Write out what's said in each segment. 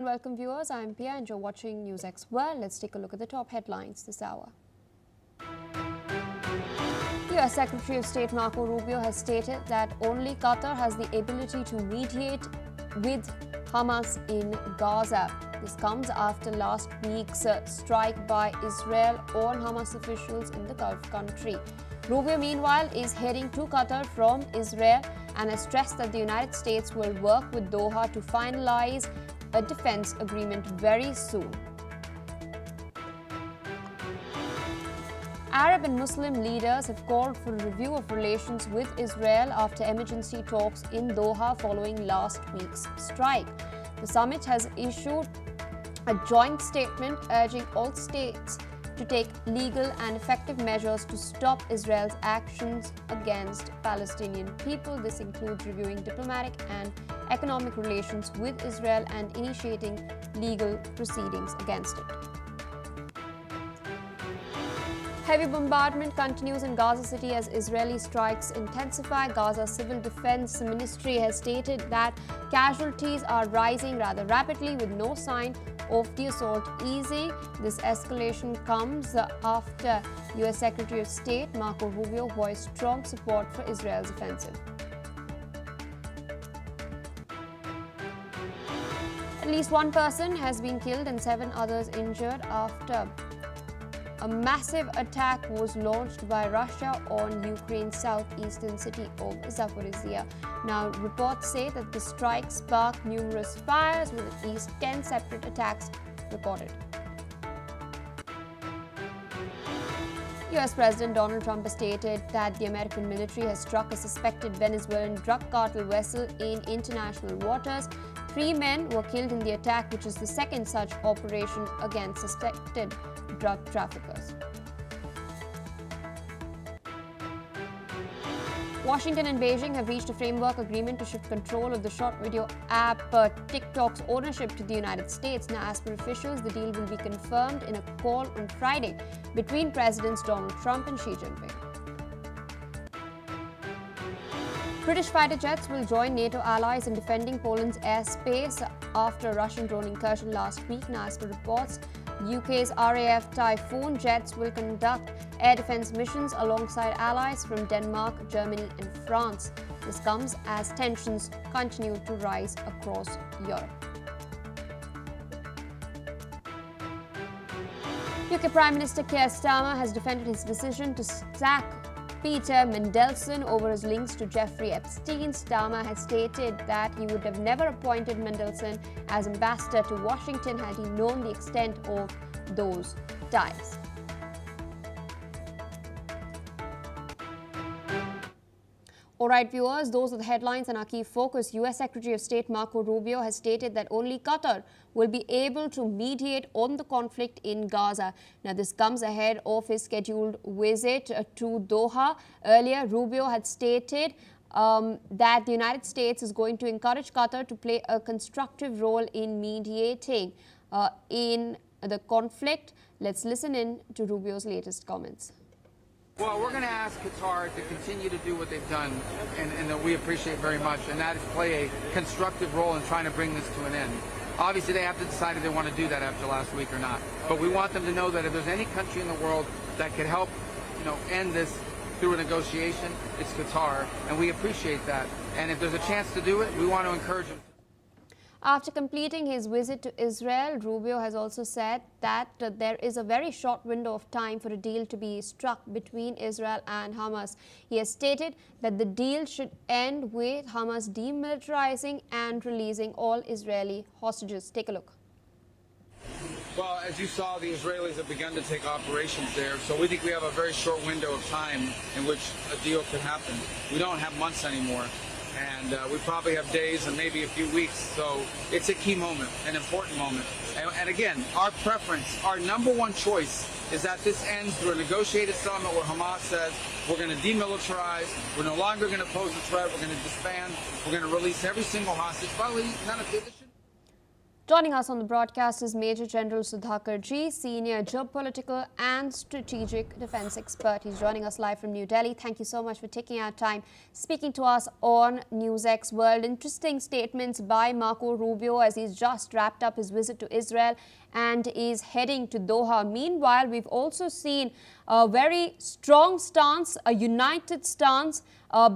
Welcome viewers, I'm Pia and you're watching NewsX. Well, let's take a look at the top headlines this hour. US Secretary of State Marco Rubio has stated that only Qatar has the ability to mediate with Hamas in Gaza. This comes after last week's strike by Israel on Hamas officials in the Gulf country. Rubio, meanwhile, is heading to Qatar from Israel and has stressed that the United States will work with Doha to finalize a defense agreement very soon. Arab and Muslim leaders have called for a review of relations with Israel after emergency talks in Doha following last week's strike. The summit has issued a joint statement urging all states to take legal and effective measures to stop Israel's actions against Palestinian people. This includes reviewing diplomatic and economic relations with Israel and initiating legal proceedings against it. Heavy bombardment continues in Gaza City as Israeli strikes intensify. Gaza's Civil Defense Ministry has stated that casualties are rising rather rapidly with no sign of the assault easing. This escalation comes after US Secretary of State Marco Rubio voiced strong support for Israel's offensive. At least one person has been killed and 7 others injured after a massive attack was launched by Russia on Ukraine's southeastern city of Zaporizhia. Now, reports say that the strike sparked numerous fires with at least 10 separate attacks recorded. US President Donald Trump has stated that the American military has struck a suspected Venezuelan drug cartel vessel in international waters. 3 men were killed in the attack, which is the second such operation against suspected drug traffickers. Washington and Beijing have reached a framework agreement to shift control of the short video app TikTok's ownership to the United States. Now, as per officials, the deal will be confirmed in a call on Friday between Presidents Donald Trump and Xi Jinping. British fighter jets will join NATO allies in defending Poland's airspace after a Russian drone incursion last week. Now, as per reports, UK's RAF Typhoon jets will conduct air defense missions alongside allies from Denmark, Germany and France. This comes as tensions continue to rise across Europe. UK Prime Minister Keir Starmer has defended his decision to sack Peter Mandelson over his links to Jeffrey Epstein. Starmer has stated that he would have never appointed Mandelson as ambassador to Washington had he known the extent of those ties. All right, viewers, those are the headlines and our key focus. US Secretary of State Marco Rubio has stated that only Qatar will be able to mediate on the conflict in Gaza. Now, this comes ahead of his scheduled visit to Doha. Earlier, Rubio had stated that the United States is going to encourage Qatar to play a constructive role in mediating in the conflict. Let's listen in to Rubio's latest comments. Well, we're going to ask Qatar to continue to do what they've done and that we appreciate very much, and that is play a constructive role in trying to bring this to an end. Obviously, they have to decide if they want to do that after last week or not. But we want them to know that if there's any country in the world that could help, end this through a negotiation, it's Qatar, and we appreciate that. And if there's a chance to do it, we want to encourage them. After completing his visit to Israel, Rubio has also said that there is a very short window of time for a deal to be struck between Israel and Hamas. He has stated that the deal should end with Hamas demilitarizing and releasing all Israeli hostages. Take a look. Well, as you saw, the Israelis have begun to take operations there, so we think we have a very short window of time in which a deal could happen. We don't have months anymore. And we probably have days and maybe a few weeks. So it's a key moment, an important moment. And again, our preference, our number one choice is that this ends through a negotiated settlement where Hamas says we're going to demilitarize, we're no longer going to pose a threat, we're going to disband, we're going to release every single hostage. Probably none of this. Joining us on the broadcast is Major General Sudhakar Ji, Senior Geopolitical and Strategic Defense Expert. He's joining us live from New Delhi. Thank you so much for taking our time speaking to us on NewsX World. Interesting statements by Marco Rubio as he's just wrapped up his visit to Israel and is heading to Doha. Meanwhile, we've also seen a very strong stance, a united stance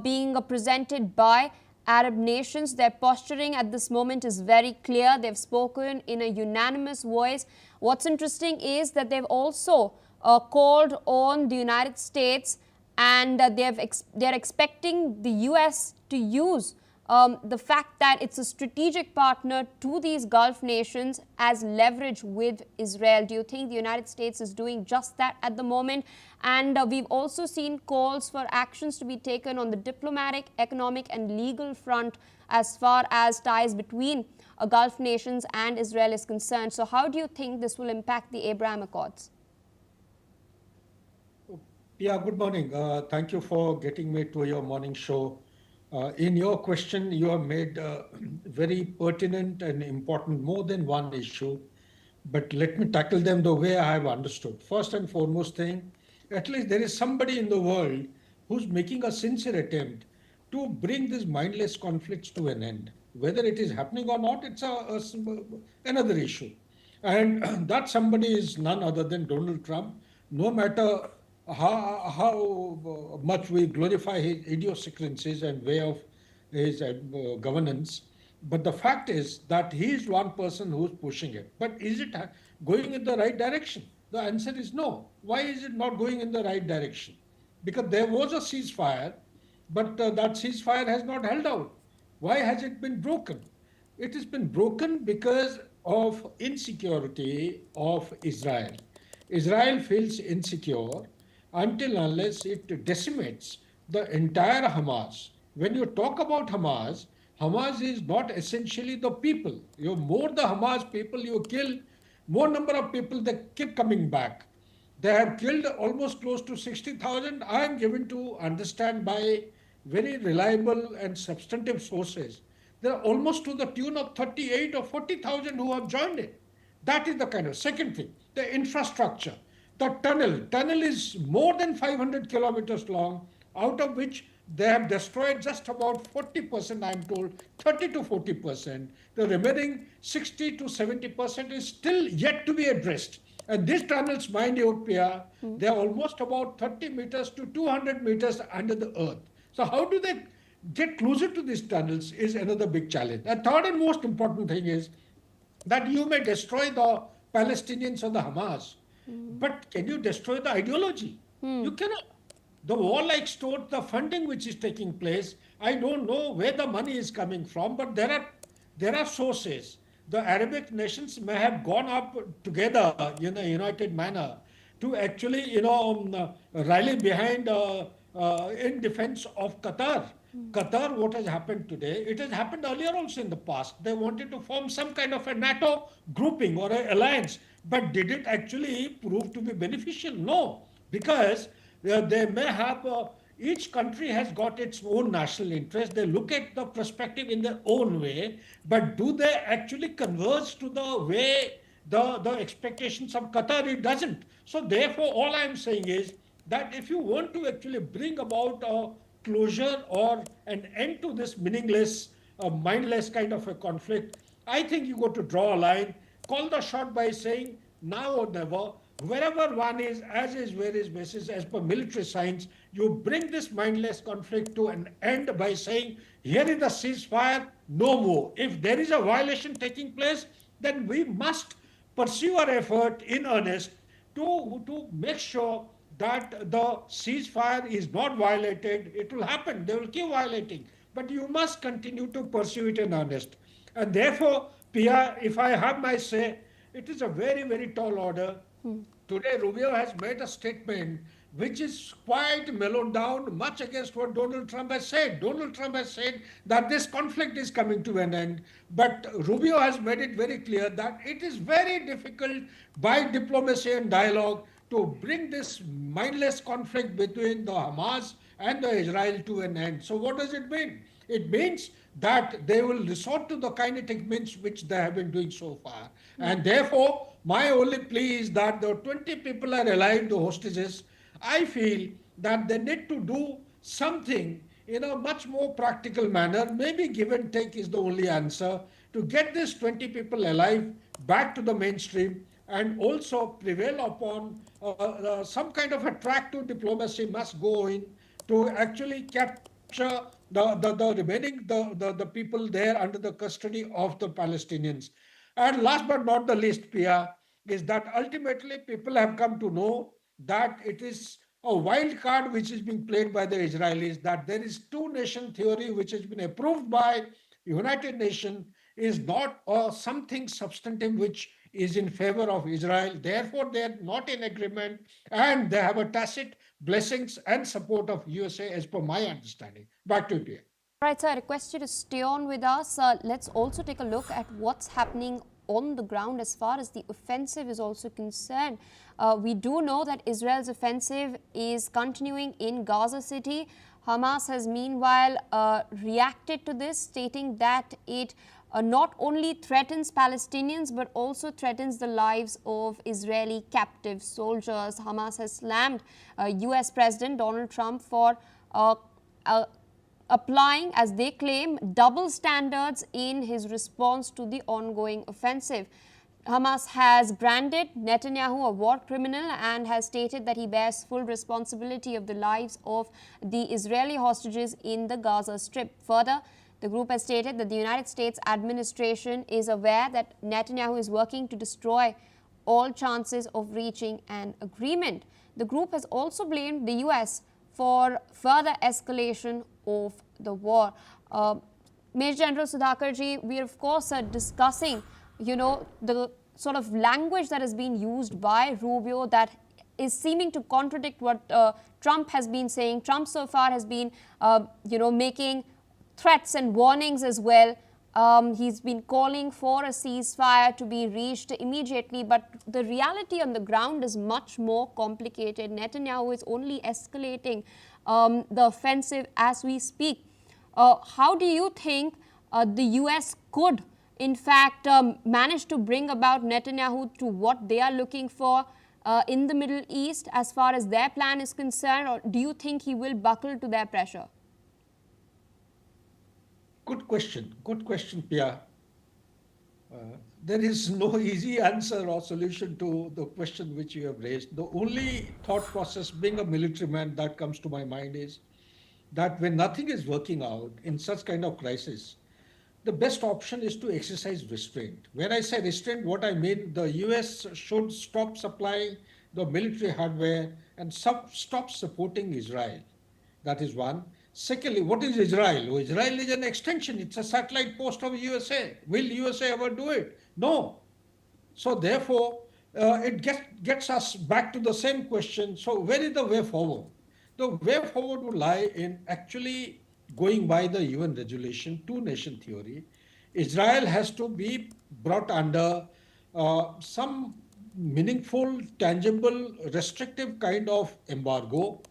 being presented by Arab nations. Their posturing at this moment is very clear. They've spoken in a unanimous voice. What's interesting is that they've also called on the United States, and they're expecting the US to use the fact that it's a strategic partner to these Gulf nations as leverage with Israel. Do you think the United States is doing just that at the moment? And we've also seen calls for actions to be taken on the diplomatic, economic and legal front as far as ties between Gulf nations and Israel is concerned. So how do you think this will impact the Abraham Accords? Yeah, good morning. Thank you for getting me to your morning show. In your question, you have made very pertinent and important more than one issue, but let me tackle them the way I have understood. First and foremost thing, at least there is somebody in the world who's making a sincere attempt to bring these mindless conflicts to an end. Whether it is happening or not, it's another issue. And that somebody is none other than Donald Trump. No matter how much we glorify his idiosyncrasies and way of his governance, but the fact is that he is one person who's pushing it. But is it going in the right direction? The answer is no. Why is it not going in the right direction? Because there was a ceasefire, but that ceasefire has not held out. Why has it been broken? It has been broken because of insecurity of Israel. Israel feels insecure until unless it decimates the entire Hamas. When you talk about Hamas, Hamas is not essentially the people. You more the Hamas people you kill, more number of people that keep coming back. They have killed almost close to 60,000. I am given to understand by very reliable and substantive sources. There are almost to the tune of 38 or 40,000 who have joined it. That is the kind of second thing, the infrastructure. The tunnel is more than 500 kilometers long, out of which they have destroyed just about 40%, I'm told, 30 to 40%. The remaining 60 to 70% is still yet to be addressed. And these tunnels, mind you, Pia, they are almost about 30 meters to 200 meters under the earth. So how do they get closer to these tunnels is another big challenge. The third and most important thing is that you may destroy the Palestinians or the Hamas, but can you destroy the ideology? You cannot. The war like stored the funding which is taking place. I don't know where the money is coming from, but there are sources. The Arabic nations may have gone up together in a united manner to actually, rally behind in defense of Qatar. Qatar, what has happened today, it has happened earlier also in the past. They wanted to form some kind of a NATO grouping or an alliance, but did it actually prove to be beneficial? No, because they may have, each country has got its own national interest. They look at the perspective in their own way, but do they actually converge to the way the expectations of Qatar? It doesn't. So therefore, all I'm saying is that if you want to actually bring about a closure or an end to this meaningless, mindless kind of a conflict, I think you got to draw a line, call the shot by saying now or never. Wherever one is, as is various basis, as per military science, you bring this mindless conflict to an end by saying, here is the ceasefire, no more. If there is a violation taking place, then we must pursue our effort in earnest to make sure that the ceasefire is not violated. It will happen, they will keep violating, but you must continue to pursue it in earnest. And therefore, Pia, if I have my say, it is a very, very tall order. Today, Rubio has made a statement which is quite mellowed down, much against what Donald Trump has said. Donald Trump has said that this conflict is coming to an end, but Rubio has made it very clear that it is very difficult by diplomacy and dialogue to bring this mindless conflict between the Hamas and the Israel to an end. So what does it mean? It means that they will resort to the kinetic means which they have been doing so far. And therefore, my only plea is that the 20 people are alive, the hostages. I feel that they need to do something in a much more practical manner. Maybe give and take is the only answer to get these 20 people alive back to the mainstream, and also prevail upon some kind of a track to diplomacy must go in to actually capture the remaining the people there under the custody of the Palestinians. And last but not the least, Pia, is that ultimately people have come to know that it is a wild card which is being played by the Israelis, that there is two nation theory which has been approved by United Nations, is not something substantive which is in favor of Israel. Therefore, they are not in agreement, and they have a tacit blessings and support of USA as per my understanding. Back to you, Pia. Right, sir, I request you to stay on with us. Let's also take a look at what's happening on the ground as far as the offensive is also concerned. We do know that Israel's offensive is continuing in Gaza City. Hamas has meanwhile reacted to this, stating that it not only threatens Palestinians but also threatens the lives of Israeli captive soldiers. Hamas has slammed US President Donald Trump for applying, as they claim, double standards in his response to the ongoing offensive. Hamas has branded Netanyahu a war criminal and has stated that he bears full responsibility of the lives of the Israeli hostages in the Gaza Strip. Further, the group has stated that the United States administration is aware that Netanyahu is working to destroy all chances of reaching an agreement. The group has also blamed the US for further escalation of the war. Major General Sudhakarji, we are of course discussing, the sort of language that has been used by Rubio that is seeming to contradict what Trump has been saying. Trump so far has been, making threats and warnings as well. He's been calling for a ceasefire to be reached immediately, but the reality on the ground is much more complicated. Netanyahu is only escalating the offensive as we speak. How do you think the US could, in fact, manage to bring about Netanyahu to what they are looking for in the Middle East as far as their plan is concerned, or do you think he will buckle to their pressure? Good question, Pia. There is no easy answer or solution to the question which you have raised. The only thought process, being a military man, that comes to my mind is that when nothing is working out in such kind of crisis, the best option is to exercise restraint. When I say restraint, what I mean, the US should stop supplying the military hardware and stop supporting Israel. That is one. Secondly, what is Israel? Oh, Israel is an extension. It's a satellite post of USA. Will USA ever do it? No. So therefore, it gets us back to the same question. So where is the way forward? The way forward would lie in actually going by the UN resolution, two-nation theory. Israel has to be brought under some meaningful, tangible, restrictive kind of embargo,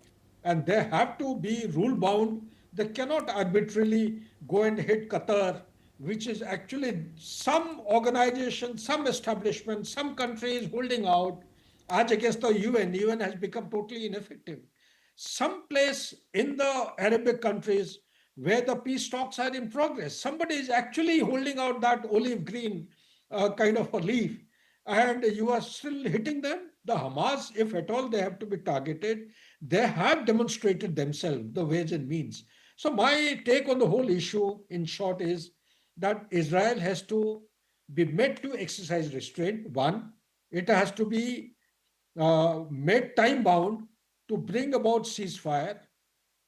and they have to be rule bound. They cannot arbitrarily go and hit Qatar, which is actually some organization, some establishment, some country is holding out as against the UN. UN has become totally ineffective. Some place in the Arabic countries where the peace talks are in progress, somebody is actually holding out that olive green kind of a leaf, and you are still hitting them. The Hamas, if at all they have to be targeted, they have demonstrated themselves the ways and means. So my take on the whole issue, in short, is that Israel has to be made to exercise restraint. One, it has to be made time bound to bring about ceasefire.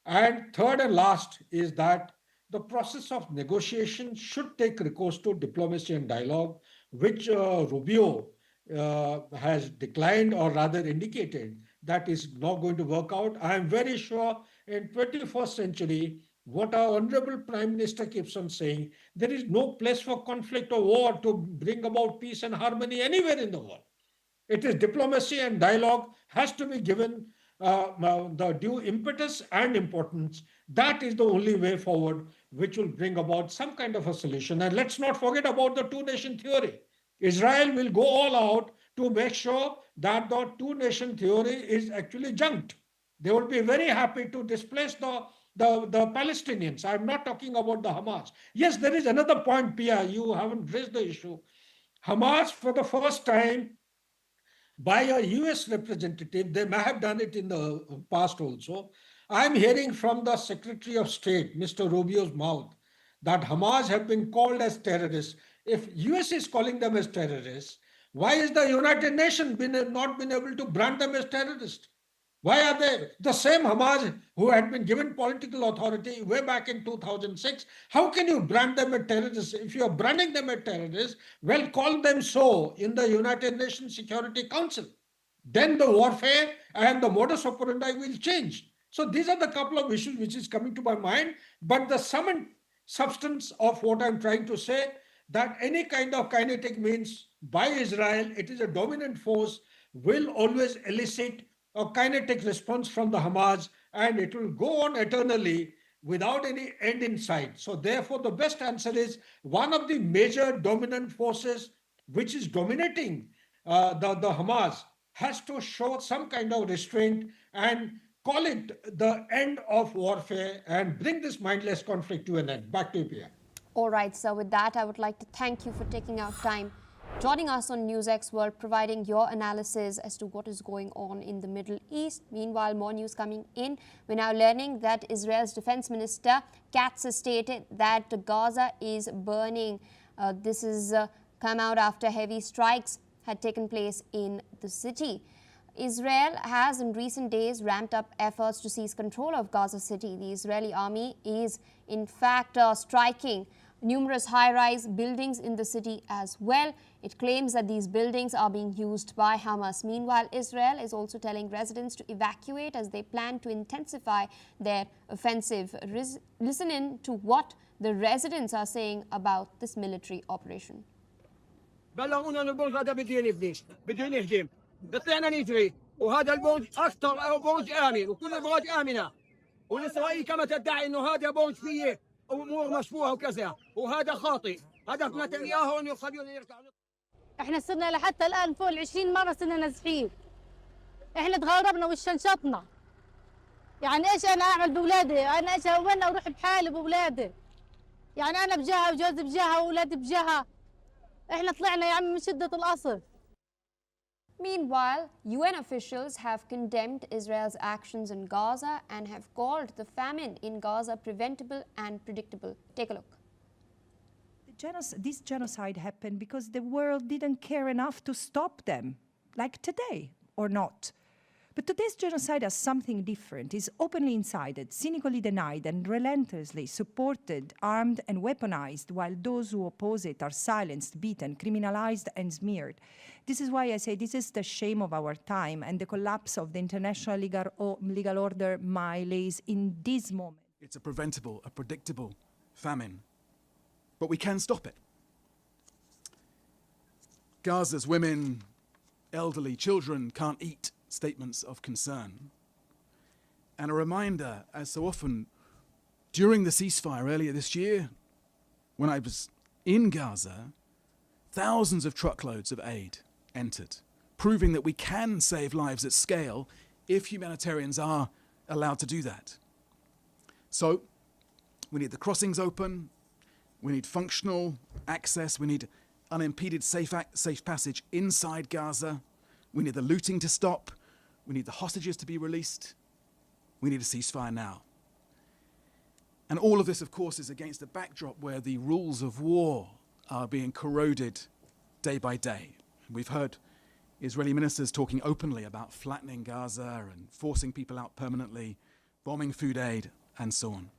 And third and last is that the process of negotiation should take recourse to diplomacy and dialogue, which Rubio has declined, or rather indicated that is not going to work out. I am very sure in 21st century, what our Honorable Prime Minister keeps on saying, there is no place for conflict or war to bring about peace and harmony anywhere in the world. It is diplomacy and dialogue has to be given the due impetus and importance. That is the only way forward, which will bring about some kind of a solution. And let's not forget about the two-nation theory. Israel will go all out to make sure that the two-nation theory is actually junked. They will be very happy to displace the Palestinians. I'm not talking about the Hamas. Yes, there is another point, Pia. You haven't raised the issue. Hamas, for the first time, by a US representative, they may have done it in the past also. I'm hearing from the Secretary of State, Mr. Rubio's mouth, that Hamas have been called as terrorists. If US is calling them as terrorists, why is the United Nations not been able to brand them as terrorists? Why are they the same Hamas who had been given political authority way back in 2006? How can you brand them as terrorists? If you are branding them as terrorists, well, call them so in the United Nations Security Council. Then the warfare and the modus operandi will change. So these are the couple of issues which is coming to my mind. But the sum and substance of what I'm trying to say, that any kind of kinetic means by Israel, it is a dominant force, will always elicit a kinetic response from the Hamas, and it will go on eternally without any end in sight. So therefore, the best answer is one of the major dominant forces which is dominating the Hamas has to show some kind of restraint and call it the end of warfare and bring this mindless conflict to an end. Back to you, Pia. All right, so with that, I would like to thank you for taking out time, joining us on NewsX World, providing your analysis as to what is going on in the Middle East. Meanwhile, more news coming in. We're now learning that Israel's Defense Minister Katz has stated that Gaza is burning. This has come out after heavy strikes had taken place in the city. Israel has in recent days ramped up efforts to seize control of Gaza City. The Israeli army is in fact striking numerous high-rise buildings in the city as well. It claims that these buildings are being used by Hamas. Meanwhile, Israel is also telling residents to evacuate as they plan to intensify their offensive. Listen in to what the residents are saying about this military operation. بلغونا ان البرج هذا بده يهجم طلعنا نجري وهذا البرج اكثر برج امن وكل الابراج امنه والاسرائيلي كما تدعي انه هذا برج فيه امور مشبوهه وكذا وهذا خاطئ هدف نتنياهو انه يخلينا يرجعوا. احنا صرنا لحتى الان فوق ال 20 مره صرنا نازحين. احنا تغربنا وشنشطنا. يعني ايش انا اعمل باولادي؟ انا ايش وين اروح بحالي باولادي؟ يعني انا بجهه وجوزي بجهه واولادي بجهه. احنا طلعنا يا عم من شده القصف. Meanwhile, UN officials have condemned Israel's actions in Gaza and have called the famine in Gaza preventable and predictable. Take a look. This genocide happened because the world didn't care enough to stop them, like today, or not. But today's genocide has something different. It's openly incited, cynically denied, and relentlessly supported, armed, and weaponized, while those who oppose it are silenced, beaten, criminalized, and smeared. This is why I say this is the shame of our time, and the collapse of the international legal order lays in this moment. It's a preventable, a predictable famine. But we can stop it. Gaza's women, elderly, children can't eat. Statements of concern. And a reminder, as so often, during the ceasefire earlier this year, when I was in Gaza, thousands of truckloads of aid entered, proving that we can save lives at scale if humanitarians are allowed to do that. So, we need the crossings open, we need functional access, we need unimpeded safe passage inside Gaza, we need the looting to stop, we need the hostages to be released, we need a ceasefire now. And all of this, of course, is against a backdrop where the rules of war are being corroded day by day. We've heard Israeli ministers talking openly about flattening Gaza and forcing people out permanently, bombing food aid, and so on.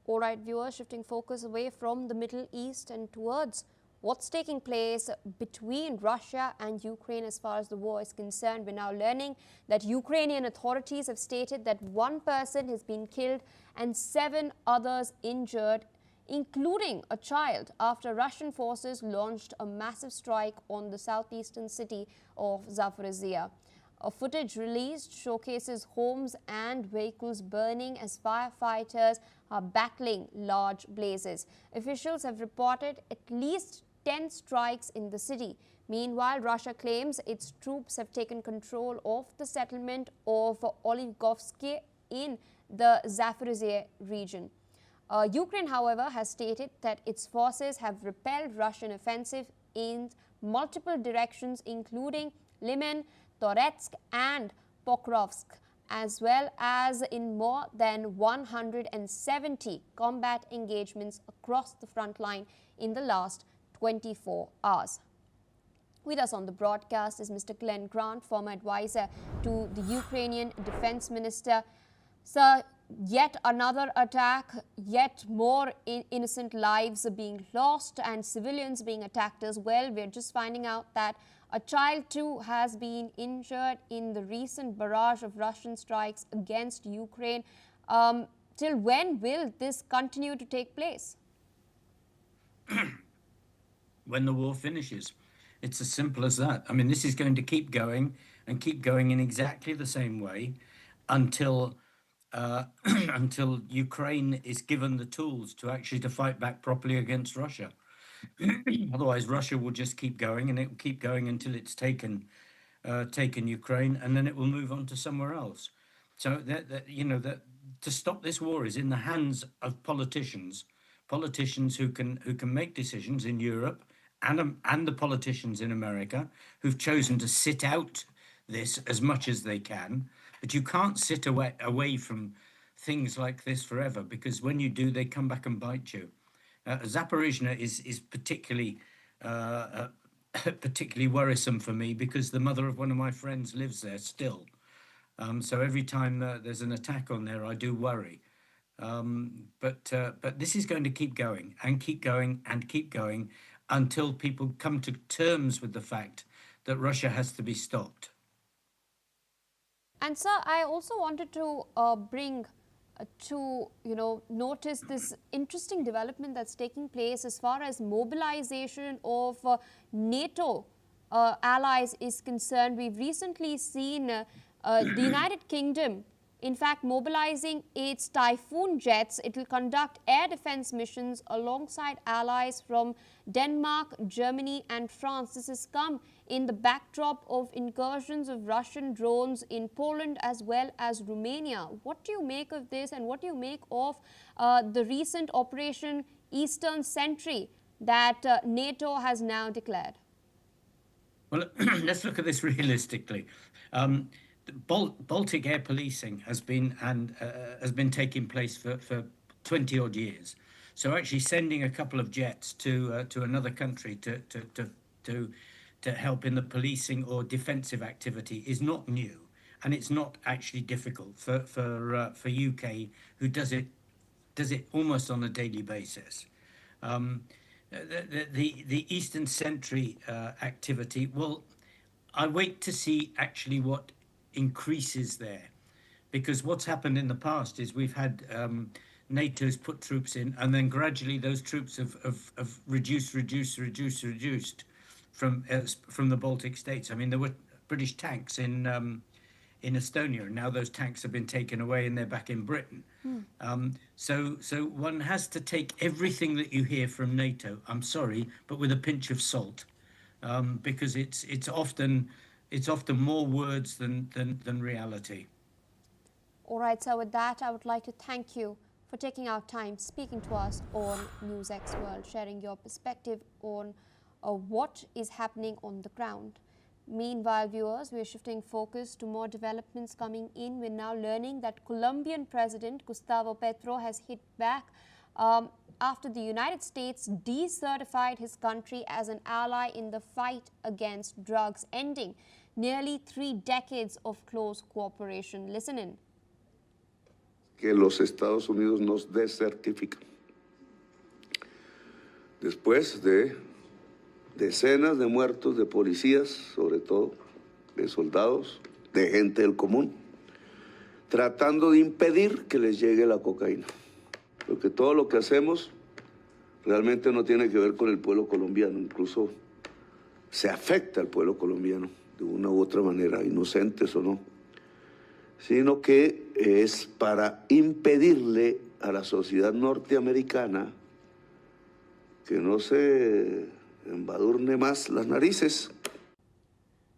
All right, viewers, shifting focus away from the Middle East and towards what's taking place between Russia and Ukraine as far as the war is concerned. We're now learning that Ukrainian authorities have stated that one person has been killed and 7 others injured, including a child, after Russian forces launched a massive strike on the southeastern city of Zaporizhia. A footage released showcases homes and vehicles burning as firefighters are battling large blazes. Officials have reported at least 10 strikes in the city. Meanwhile, Russia claims its troops have taken control of the settlement of Olivkovsky in the Zaporizhzhia region. Ukraine, however, has stated that its forces have repelled Russian offensive in multiple directions, including Liman, Toretsk and Pokrovsk, as well as in more than 170 combat engagements across the front line in the last 24 hours. With us on the broadcast is Mr. Glenn Grant, former advisor to the Ukrainian Defense Minister. Sir, yet another attack, yet more innocent lives are being lost and civilians being attacked as well. We're just finding out that a child too has been injured in the recent barrage of Russian strikes against Ukraine. Till when will this continue to take place? When the war finishes. It's as simple as that. I mean, this is going to keep going and keep going in exactly the same way until until Ukraine is given the tools to actually to fight back properly against Russia. Otherwise, Russia will just keep going, and it will keep going until it's taken Ukraine, and then it will move on to somewhere else. So that to stop this war is in the hands of politicians who can make decisions in Europe, and the politicians in America who've chosen to sit out this as much as they can. But you can't sit away from things like this forever, because when you do, they come back and bite you. Zaporizhzhia is particularly worrisome for me, because the mother of one of my friends lives there still. So every time there's an attack on there, I do worry. But this is going to keep going and keep going and keep going until people come to terms with the fact that Russia has to be stopped. And sir, I also wanted to bring to notice this interesting development that's taking place as far as mobilization of NATO allies is concerned. We've recently seen the United Kingdom, in fact, mobilizing its Typhoon jets. It will conduct air defense missions alongside allies from Denmark, Germany and France. This has come in the backdrop of incursions of Russian drones in Poland as well as Romania. What do you make of this, and what do you make of the recent Operation Eastern Sentry that NATO has now declared? Well, let's look at this realistically. Baltic air policing has been taking place for 20 odd years. So actually sending a couple of jets to another country to help in the policing or defensive activity is not new, and it's not actually difficult for UK, who does it almost on a daily basis. The Eastern Sentry activity, well, I wait to see actually what increases there, because what's happened in the past is we've had NATO's put troops in, and then gradually those troops have reduced from the Baltic states. I mean, there were British tanks in Estonia, and now those tanks have been taken away and they're back in Britain. So one has to take everything that you hear from NATO, I'm sorry, but with a pinch of salt, because it's often more words than reality. All right, so with that, I would like to thank you for taking our time speaking to us on NewsX World, sharing your perspective on what is happening on the ground. Meanwhile, viewers, we are shifting focus to more developments coming in. We're now learning that Colombian President Gustavo Petro has hit back after the United States decertified his country as an ally in the fight against drugs, ending nearly 3 decades of close cooperation. Listen in. Que los Estados Unidos nos desertifican. Después de decenas de muertos de policías, sobre todo, de soldados, de gente del común, tratando de impedir que les llegue la cocaína. Porque todo lo que hacemos realmente no tiene que ver con el pueblo colombiano, incluso se afecta al pueblo colombiano. de una u otra manera, inocentes o no, sino que es para impedirle a la sociedad norteamericana que no se embadurne más las narices.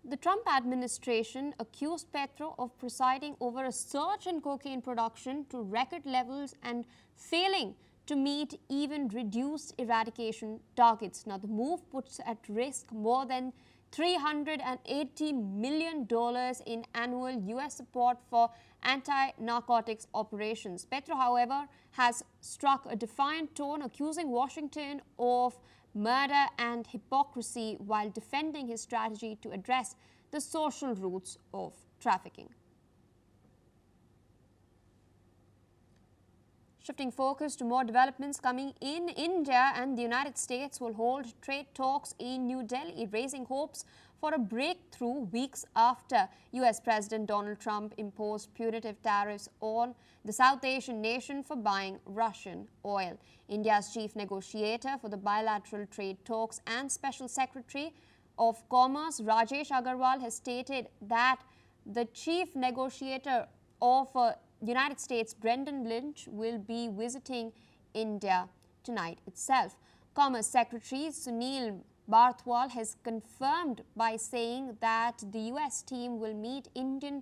The Trump administration accused Petro of presiding over a surge in cocaine production to record levels and failing to meet even reduced eradication targets. Now, the move puts at risk more than $380 million in annual U.S. support for anti-narcotics operations. Petro, however, has struck a defiant tone, accusing Washington of murder and hypocrisy while defending his strategy to address the social roots of trafficking. Shifting focus to more developments coming in, India and the United States will hold trade talks in New Delhi, raising hopes for a breakthrough weeks after US President Donald Trump imposed punitive tariffs on the South Asian nation for buying Russian oil. India's chief negotiator for the bilateral trade talks and Special Secretary of Commerce Rajesh Agarwal has stated that the chief negotiator of United States, Brendan Lynch, will be visiting India tonight itself. Commerce Secretary Sunil Barthwal has confirmed by saying that the US team will meet Indian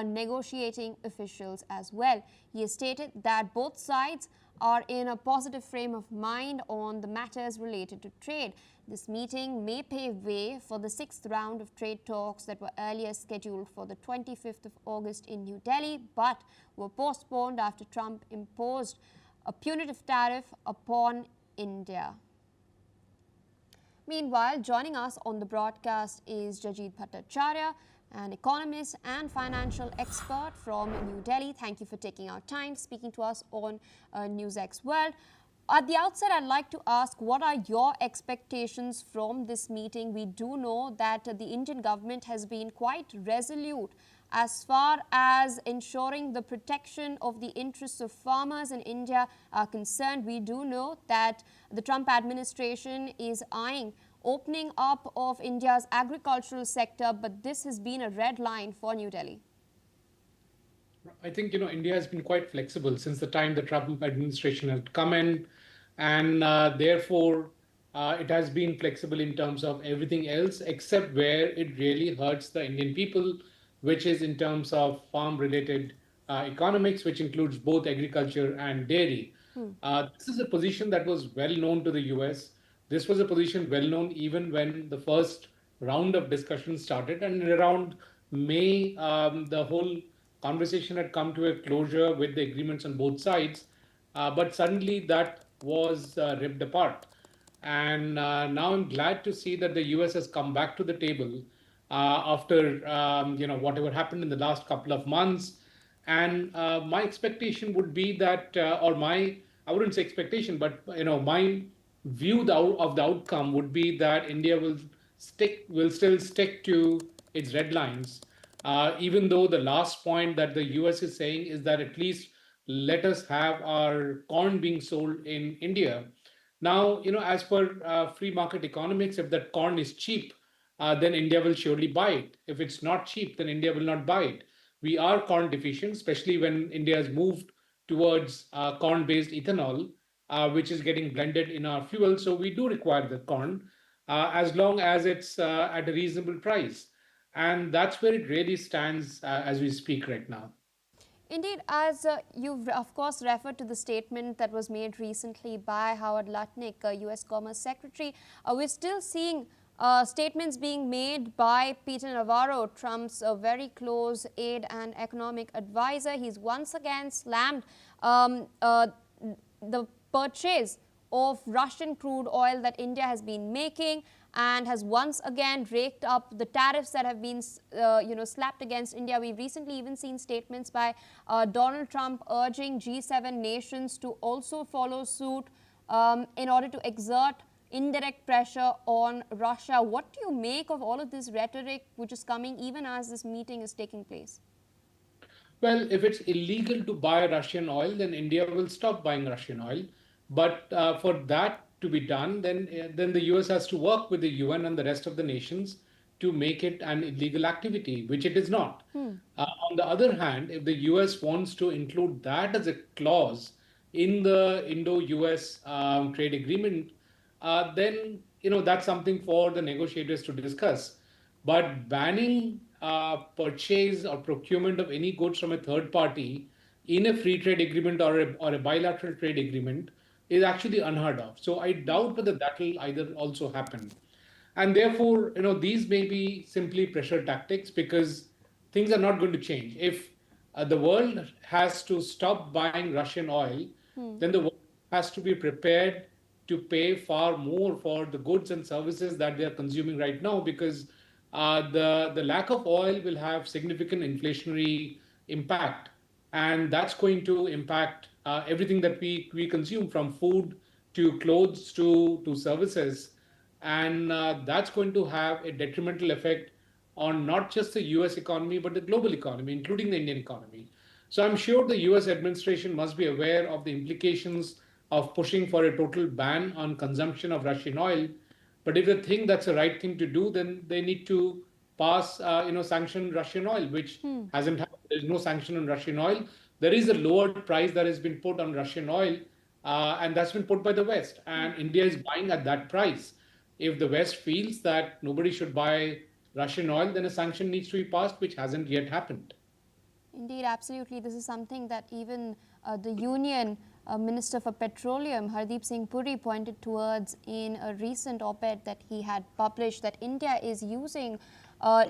negotiating officials as well. He has stated that both sides are in a positive frame of mind on the matters related to trade. This meeting may pave way for the 6th round of trade talks that were earlier scheduled for the 25th of August in New Delhi, but were postponed after Trump imposed a punitive tariff upon India. Meanwhile, joining us on the broadcast is Jajit Bhattacharya, an economist and financial expert from New Delhi. Thank you for taking our time speaking to us on NewsX World. At the outset, I'd like to ask, what are your expectations from this meeting? We do know that the Indian government has been quite resolute as far as ensuring the protection of the interests of farmers in India are concerned. We do know that the Trump administration is eyeing opening up of India's agricultural sector, but this has been a red line for New Delhi. I think, India has been quite flexible since the time the Trump administration had come in, and therefore it has been flexible in terms of everything else except where it really hurts the Indian people, which is in terms of farm-related economics, which includes both agriculture and dairy. This is a position that was well known to the US. This was a position well known even when the first round of discussions started, and around May, the whole conversation had come to a closure with the agreements on both sides, but suddenly that was ripped apart. And now I'm glad to see that the US has come back to the table after whatever happened in the last couple of months. And my expectation would be that, I wouldn't say expectation, but my view of the outcome would be that India will still stick to its red lines, even though the last point that the US is saying is that at least let us have our corn being sold in India. Now, as per free market economics, if that corn is cheap, then India will surely buy it. If it's not cheap, then India will not buy it. We are corn deficient, especially when India has moved towards corn-based ethanol, which is getting blended in our fuel. So we do require the corn as long as it's at a reasonable price. And that's where it really stands as we speak right now. Indeed, as you've of course referred to the statement that was made recently by Howard Lutnick, US Commerce Secretary, we're still seeing statements being made by Peter Navarro, Trump's very close aide and economic advisor. He's once again slammed the purchase of Russian crude oil that India has been making, and has once again raked up the tariffs that have been slapped against India. We've recently even seen statements by Donald Trump urging G7 nations to also follow suit in order to exert indirect pressure on Russia. What do you make of all of this rhetoric which is coming even as this meeting is taking place? Well, if it's illegal to buy Russian oil, then India will stop buying Russian oil. But for that to be done, then the US has to work with the UN and the rest of the nations to make it an illegal activity, which it is not. On the other hand, if the US wants to include that as a clause in the Indo-US trade agreement, then that's something for the negotiators to discuss. But banning purchase or procurement of any goods from a third party in a free trade agreement or a bilateral trade agreement is actually unheard of. So I doubt whether that will either also happen. And therefore, these may be simply pressure tactics because things are not going to change. If the world has to stop buying Russian oil, then the world has to be prepared to pay far more for the goods and services that they are consuming right now, because the lack of oil will have significant inflationary impact, and that's going to impact everything that we consume, from food to clothes to services, and that's going to have a detrimental effect on not just the US economy but the global economy, including the Indian economy. So I'm sure the US administration must be aware of the implications of pushing for a total ban on consumption of Russian oil. But if they think that's the right thing to do, then they need to pass, sanction Russian oil, which hasn't happened. There's no sanction on Russian oil. There is a lowered price that has been put on Russian oil, and that's been put by the West. And India is buying at that price. If the West feels that nobody should buy Russian oil, then a sanction needs to be passed, which hasn't yet happened. Indeed, absolutely. This is something that even the Union Minister for Petroleum, Hardeep Singh Puri, pointed towards in a recent op-ed that he had published, that India is using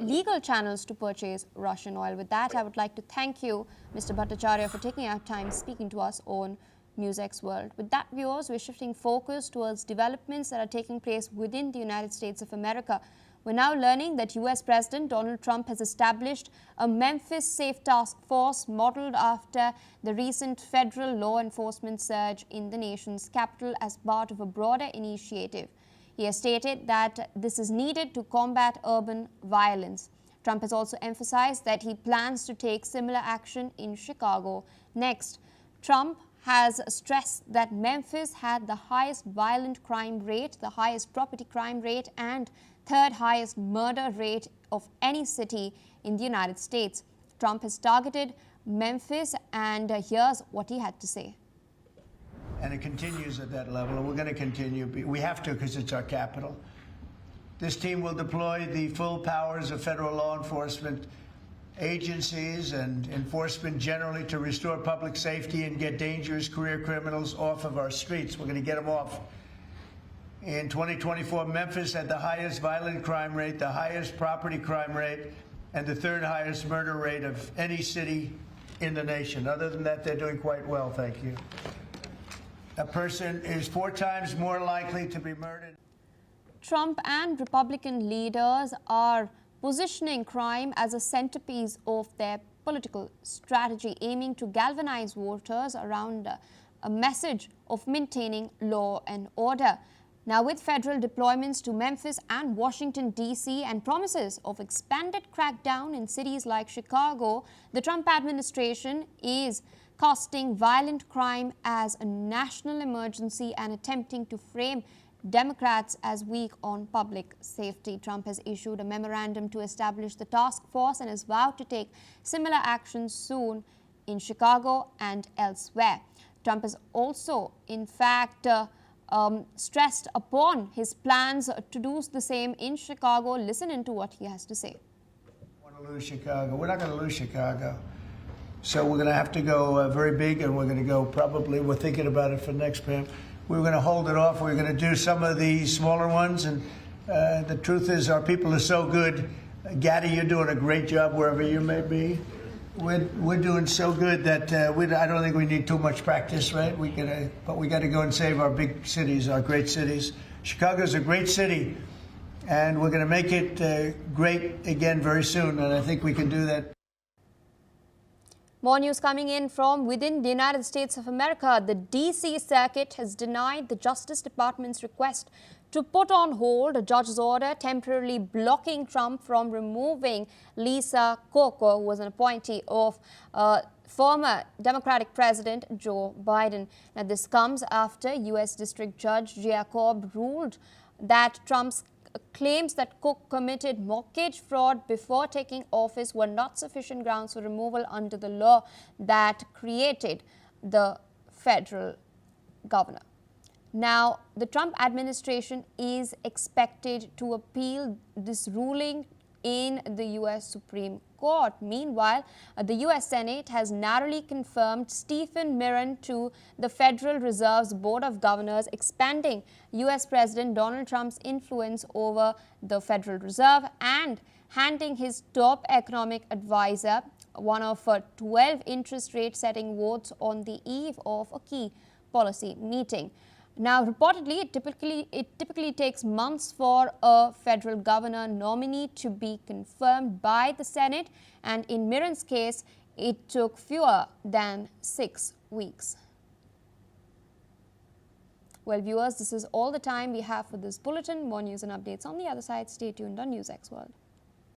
legal channels to purchase Russian oil. With that, I would like to thank you, Mr. Bhattacharya, for taking our time speaking to us on NewsX World. With that, viewers, we're shifting focus towards developments that are taking place within the United States of America. We're now learning that US President Donald Trump has established a Memphis Safe Task Force modeled after the recent federal law enforcement surge in the nation's capital as part of a broader initiative. He has stated that this is needed to combat urban violence. Trump has also emphasized that he plans to take similar action in Chicago next. Trump has stressed that Memphis had the highest violent crime rate, the highest property crime rate, and third highest murder rate of any city in the United States. Trump has targeted Memphis, and here's what he had to say. And it continues at that level, and we're going to continue. We have to, because it's our capital. This team will deploy the full powers of federal law enforcement agencies and enforcement generally to restore public safety and get dangerous career criminals off of our streets. We're going to get them off. In 2024, Memphis had the highest violent crime rate, the highest property crime rate, and the third highest murder rate of any city in the nation. Other than that, they're doing quite well, thank you. A person is 4 times more likely to be murdered. Trump and Republican leaders are positioning crime as a centerpiece of their political strategy, aiming to galvanize voters around a message of maintaining law and order. Now, with federal deployments to Memphis and Washington, D.C. and promises of expanded crackdown in cities like Chicago, the Trump administration is casting violent crime as a national emergency and attempting to frame Democrats as weak on public safety. Trump has issued a memorandum to establish the task force and has vowed to take similar actions soon in Chicago and elsewhere. Trump has also, in fact, stressed upon his plans to do the same in Chicago. Listen into what he has to say. We want to lose Chicago. We're not going to lose Chicago. So we're going to have to go very big, and we're going to go probably, we're thinking about it for next Pam. We're going to hold it off. We're going to do some of the smaller ones. And the truth is, our people are so good. Gaddy, you're doing a great job wherever you may be. We're doing so good that I don't think we need too much practice, right? But we got to go and save our big cities, our great cities. Chicago's a great city, and we're going to make it great again very soon. And I think we can do that. More news coming in from within the United States of America. The D.C. Circuit has denied the Justice Department's request to put on hold a judge's order temporarily blocking Trump from removing Lisa Coco, who was an appointee of former Democratic President Joe Biden. Now, this comes after U.S. District Judge Jacob ruled that Trump's claims that Cook committed mortgage fraud before taking office were not sufficient grounds for removal under the law that created the federal governor. Now, the Trump administration is expected to appeal this ruling in the U.S. Supreme Court. Meanwhile, the U.S. Senate has narrowly confirmed Stephen Miran to the Federal Reserve's Board of Governors, expanding U.S. President Donald Trump's influence over the Federal Reserve and handing his top economic advisor one of 12 interest rate setting votes on the eve of a key policy meeting. Now, reportedly, it typically takes months for a federal governor nominee to be confirmed by the Senate, and in Miran's case, it took fewer than 6 weeks. Well, viewers, this is all the time we have for this bulletin. More news and updates on the other side. Stay tuned on NewsX World.